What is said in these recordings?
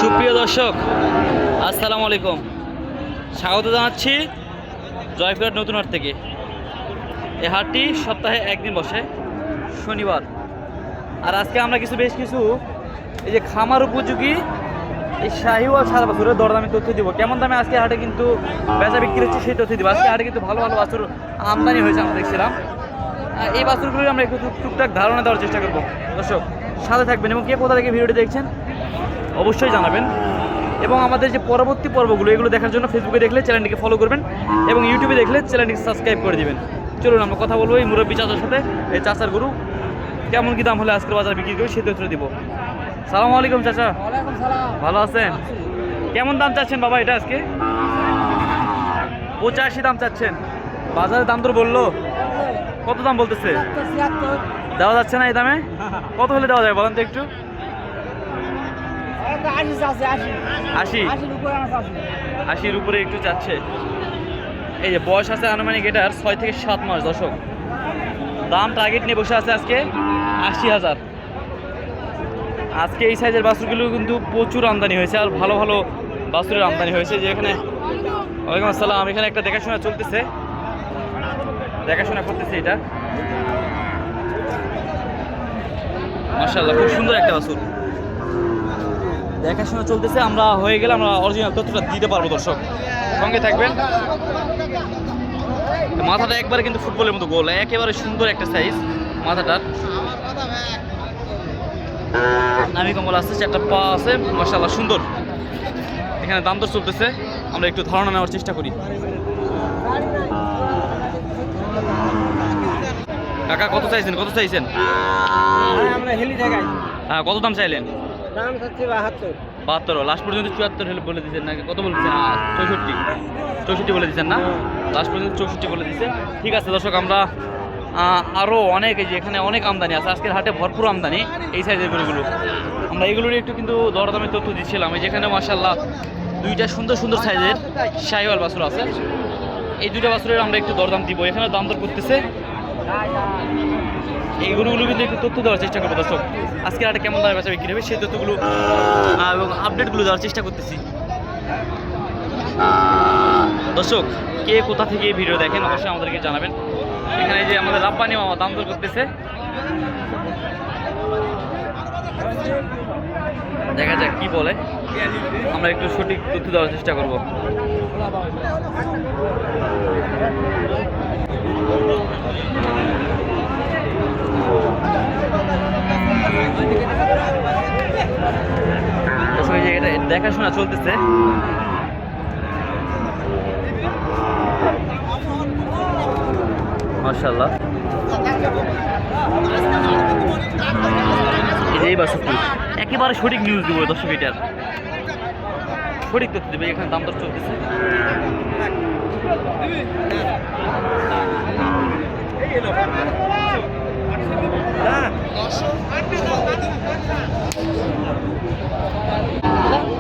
সুপ্রিয় দর্শক, আসসালামু আলাইকুম। স্বাগত জানাচ্ছি জয়পুরহাট নতুন হাট থেকে। এই হাটটি সপ্তাহে একদিন বসে, শনিবার। আর আজকে আমরা বেশ কিছু এই যে খামার উপযোগী এই শাহিওয়াল সারা বছরের দরদামি তথ্য দিব। কেমন দামে আজকে হাটে কিন্তু বেচা বিক্রি হচ্ছে সেই তথ্য দিব। আজকে হাটে কিন্তু ভালো ভালো বাছুর আমদানি হয়েছে, আমরা দেখছিলাম। এই বাছুরগুলো আমরা একটু টুকটাক ধারণা দেওয়ার চেষ্টা করবো। দর্শক সাথে থাকবেন এবং কে কোথা থেকে ভিডিওটি দেখছেন অবশ্যই জানাবেন। এবং আমাদের যে পরবর্তী পর্বগুলো এগুলো দেখার জন্য ফেসবুকে দেখলে চ্যানেলটিকে ফলো করবেন এবং ইউটিউবে দেখলে চ্যানেলটিকে সাবস্ক্রাইব করে দিবেন। চলুন আমরা কথা বলবো এই মুরব্বী চাচার সাথে। এই চাচার গরু কেমন কি দাম হলে আজকের বাজার বিক্রি করে সেই তথ্য দিব। সালামু আলাইকুম চাচা। ওয়ালাইকুম সালাম। ভালো আছেন? কেমন দাম চাচ্ছেন বাবা এটা আজকে? 85 দাম চাচ্ছেন। বাজারে দাম তোর বললো কত দাম বলতেছে? দেওয়া যাচ্ছে না এই দামে? কত হলে দেওয়া যায় বলেন তো একটু? 80-80-80-র উপরে একটু চাচ্ছে। এই যে বয়স আছে আনুমানিক এটার 6 থেকে 7 মাস। দর্শক দাম টার্গেট নিয়ে বসে আছে আজকে 80,000। আজকে এই সাইজের বাছুরগুলো কিন্তু প্রচুর আমদানি হয়েছে, আর ভালো ভালো বাছুরের আমদানি হয়েছে। যে এখানে ওয়ালাইকুম আসসালাম, এখানে একটা দেখাশোনা চলতেছে, দেখাশোনা করতেছে। এটা মাশাআল্লাহ খুব সুন্দর একটা বাছুর, দেখাশোনা চলতেছে। আমরা হয়ে গেলে আমরা অরিজিনাল তথ্যটা দিতে পারবো। দর্শক সঙ্গে থাকবেন। মাথাটা একবারে কিন্তু ফুটবলের মতো গোল, একেবারে সুন্দর একটা সাইজ মাথাটার। নামি কম্বল আছে, 4টা পা আছে, মাশাআল্লাহ সুন্দর। এখানে দাম দর চলতেছে, আমরা একটু ধারণা নেওয়ার চেষ্টা করি। কাকা কত চাইছেন? কত চাইছেন? আমরা হেলি জায়গায় হ্যাঁ, কত দাম চাইলেন? দাম হচ্ছে 72। লাস্ট পর্যন্ত 74 হলে বলে দিচ্ছেন নাকি? কত বলছেন? 64 বলে দিচ্ছেন না? লাস্ট পর্যন্ত 64 বলে দিচ্ছে। ঠিক আছে দর্শক, আমরা আরও অনেক, এই যে এখানে অনেক আমদানি আছে আজকের হাটে, ভরপুর আমদানি এই সাইজের গরুগুলো। আমরা এগুলোর একটু কিন্তু দরদামের তথ্য দিচ্ছিলাম। এই যেখানে মাশাআল্লাহ দুইটা সুন্দর সুন্দর সাইজের শাহিওয়াল বাছুর আছে। এই দুইটা বাছুরের আমরা একটু দরদাম দিব। এখানে দাম দর করতেছে। এই গরুগুলো কিন্তু একটু তথ্য দেওয়ার চেষ্টা করবো দর্শক। আজকের হাটে কেমন দামে বেচা বিক্রি হবে সেই তথ্যগুলো এবং আপডেটগুলো দেওয়ার চেষ্টা করতেছি। দর্শক কে কোথা থেকে এই ভিডিও দেখেন অবশ্যই আমাদেরকে জানাবেন। এখানে যে আমাদের রাব্বানি মামা দাম দর করতেছে, দেখা যাক কি বলে। আমরা একটু সঠিক তথ্য দেওয়ার চেষ্টা করব। এটা দেখাশোনা চলতেছে। মাশাআল্লাহ এই বাছুরটি একেবারে সঠিক নিউজ দিব দর্শক, এটার সঠিক তথ্য দেবে। এখানে দাম দর চলতেছে।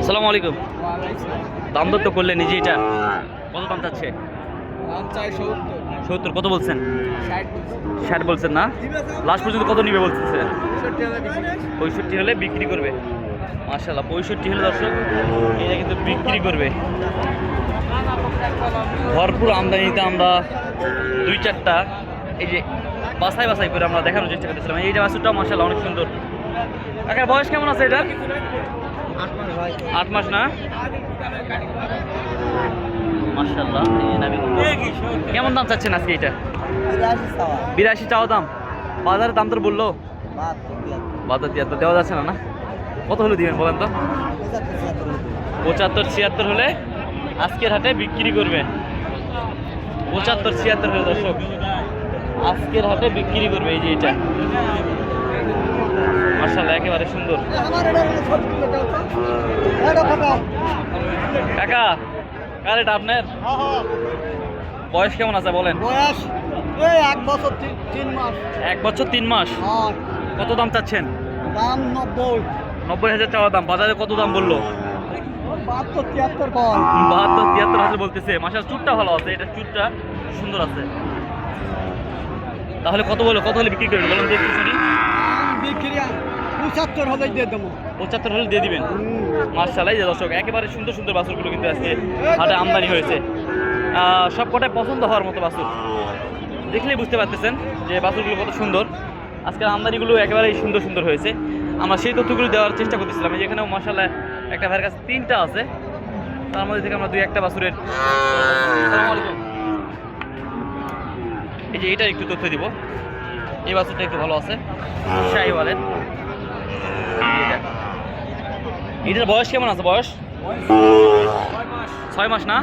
আসসালামু আলাইকুম। দাম দর তো করলেন নিজে, এটা কত দাম চাচ্ছে? 70। কত বলছেন? 60 বলছেন না? লাস্ট পর্যন্ত কত নিবে বলতেছেন? 65 হলে বিক্রি করবে। মাশাআল্লাহ 65 হলে দর্শক এটা কিন্তু বিক্রি করবে। ভরপুর আমদানিতে আমরা 2-4টা এই যে বাছাই বাছাই করে আমরা দেখানোর চেষ্টা করতেছিলাম। এইটা বাছুরটাও মাশাআল্লাহ অনেক সুন্দর। কাকার বয়স কেমন আছে এটা? 8 মাস না? মাশাআল্লাহ কেমন দাম চাচ্ছেন আজকে এটা? 82 চাওয়া দাম। বাজারের দাম তোর বললো 72-73 দেওয়া যাচ্ছে না? না কত হলে দিবেন বলেন তো? 75-76 হলে আজকের হাটে বিক্রি করবেন। 75-76 হলে দর্শক আজকের হাটে বিক্রি করবে। এই যে এটা মাশাআল্লাহ একেবারে সুন্দর। কাকা কার এটা আপনার? বয়স কেমন আছে বলেন? বয়স 1 বছর 3 মাস। 1 বছর 3 মাস। কত দাম চাচ্ছেন? দাম 90,000 চাওয়া দাম। বাজারে কত দাম বললো? 72-73 বলতেছে। মাশাআল্লাহ চুটটা ভালো আছে, এটা চুটটা সুন্দর আছে। তাহলে কত হলে বিক্রি করবেন বলেন তো একটু শুনি। বিক্রি 75 হলে দিয়ে দেবো। 75 হলে দিয়ে দিবেন। মাশাআল্লাহ। এই যে দর্শক একেবারে সুন্দর সুন্দর বাছুরগুলো কিন্তু আজকে হাটে আমদানি হয়েছে, সব কটাই পছন্দ হওয়ার মতো বাছুর। দেখলেই বুঝতে পারতেছেন যে বাছুরগুলো কত সুন্দর। আজকের আমদানিগুলো একেবারেই সুন্দর সুন্দর হয়েছে। আমরা সেই তথ্যগুলো দেওয়ার চেষ্টা করতেছিলাম। যেখানেও মাশাআল্লাহ একটা ভাইয়ের কাছে 3টা আছে, তার মধ্যে থেকে আমরা 2-1টা বাছুরের। আসসালামু আলাইকুম। এই যে এটা একটু তথ্য দিব, এই বাছুরটা একটু ভালো আছে, শাহিওয়ালের। এটার বয়স কেমন আছে? বয়স 6 মাস না?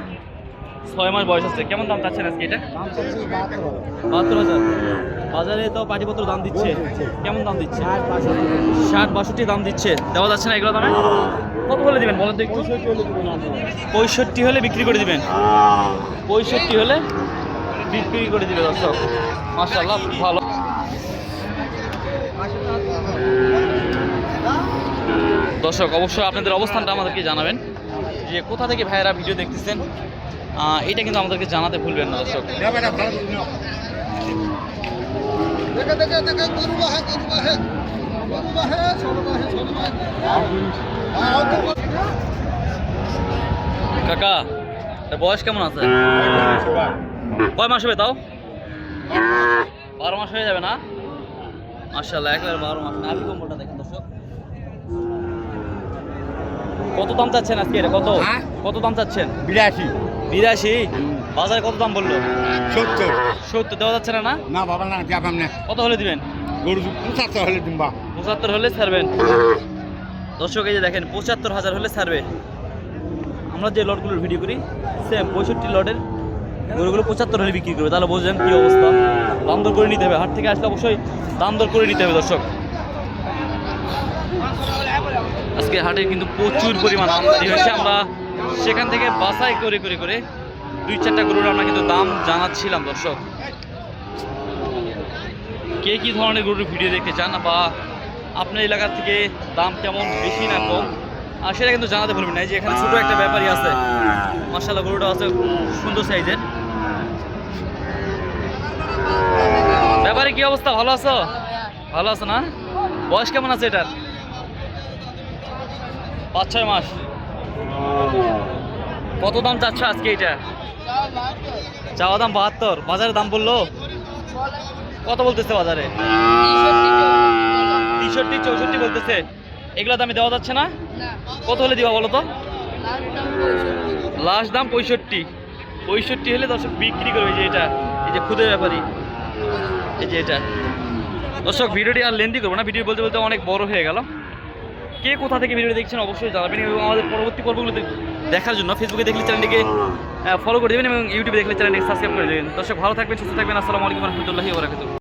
6 মাস বয়স আছে। কেমন দাম চাচ্ছেন আজকে এটা? 72,000। বাজারে তো পাটিপত্র দাম দিচ্ছে, কেমন দাম দিচ্ছে? 60-62 দাম দিচ্ছে। দেওয়া যাচ্ছে না এগুলো দামে? কত হলে দিবেন বলেন তো একটু? 65 হলে বিক্রি করে দিবেন। 65 হলে বিক্রি করে দিবে দর্শক। মাশাআল্লাহ, ভালো। দর্শক অবশ্যই আপনাদের অবস্থানটা আমাদেরকে জানাবেন, যে কোথা থেকে ভাইয়েরা ভিডিও দেখতেছেন। এটা কিন্তু আমাদেরকে জানাতে ভুলবেন না দর্শক। কাকা, এর বয়স কেমন আছে? কয় মাস হবে তাও? 12 মাস হয়ে যাবে না? মাশাআল্লাহ, একেবারে 12 মাস। নাভি কম্বলটা দেখেন দর্শক। কত দাম চাচ্ছেন আজকে এটা? কত দাম চাচ্ছেন? 82। বাজারে কত দাম বললো? 70 দেওয়া যাচ্ছে না? না বাবা না, যাবাম না। কত হলে দিবেন? গরু 75 হলে দিবা। 75 হলে ছাড়বেন দর্শক। এই যে দেখেন 75,000 হলে ছাড়বে। আমরা যে লটগুলোর ভিডিও করি সেম 65 লটের গরুগুলো 75 হলে বিক্রি করবে। তাহলে বুঝলেন কি অবস্থা। দাম দর করে নিতে হবে, হাট থেকে আসলে অবশ্যই দাম দর করে নিতে হবে দর্শক। আজকে হাটে কিন্তু প্রচুর পরিমাণ আমদানি হয়েছে। আমরা সেখান থেকে বাছাই করে করে করে 2-4টা গরুর আমরা কিন্তু দাম জানাচ্ছিলাম দর্শক। কে কী ধরনের গরুর ভিডিও দেখতে চান, বা আপনার এলাকা থেকে দাম কেমন, বেশি না কম, সেটা কিন্তু জানাতে ভুলবেন না। এই যে এখানে ছোটো একটা ব্যাপারী আছে, মাশাআল্লাহ গরুটা আছে সুন্দর সাইজের। ব্যাপারী কি অবস্থা? ভালো আছো? ভালো আছো না? বয়স কেমন আছে এটার? 5-6 মাস। কত দাম চাচ্ছ আজকে এটা? চাওয়া দাম 72। বাজারে দাম বললো কত বলতেছে? বাজারে 63-64 বলতেছে। এগুলো দামে দেওয়া যাচ্ছে না? কত হলে দিবা বলো তো? লাস্ট দাম 65 হলে দর্শক বিক্রি করবে। যে এটা, এই যে খুদের ব্যাপারী, এই যে এটা। দর্শক ভিডিওটি আর লেন্দি করবো না, ভিডিও বলতে বলতে অনেক বড় হয়ে গেল। কে কোথা থেকে ভিডিও দেখছেন অবশ্যই জানাবেন, এবং আমাদের পরবর্তী পর্বগুলো দেখার জন্য ফেসবুকে দেখলে চ্যানেলটিকে ফলো করে দেবেন, এবং ইউটিউবে দেখলে চ্যানেলটিকে সাবস্ক্রাইব করে দেবেন। দর্শক ভালো থাকবেন, সুস্থ থাকবেন। আসসালামু আলাইকুম ওয়া রাহমাতুল্লাহি ওয়া বারাকাতুহু।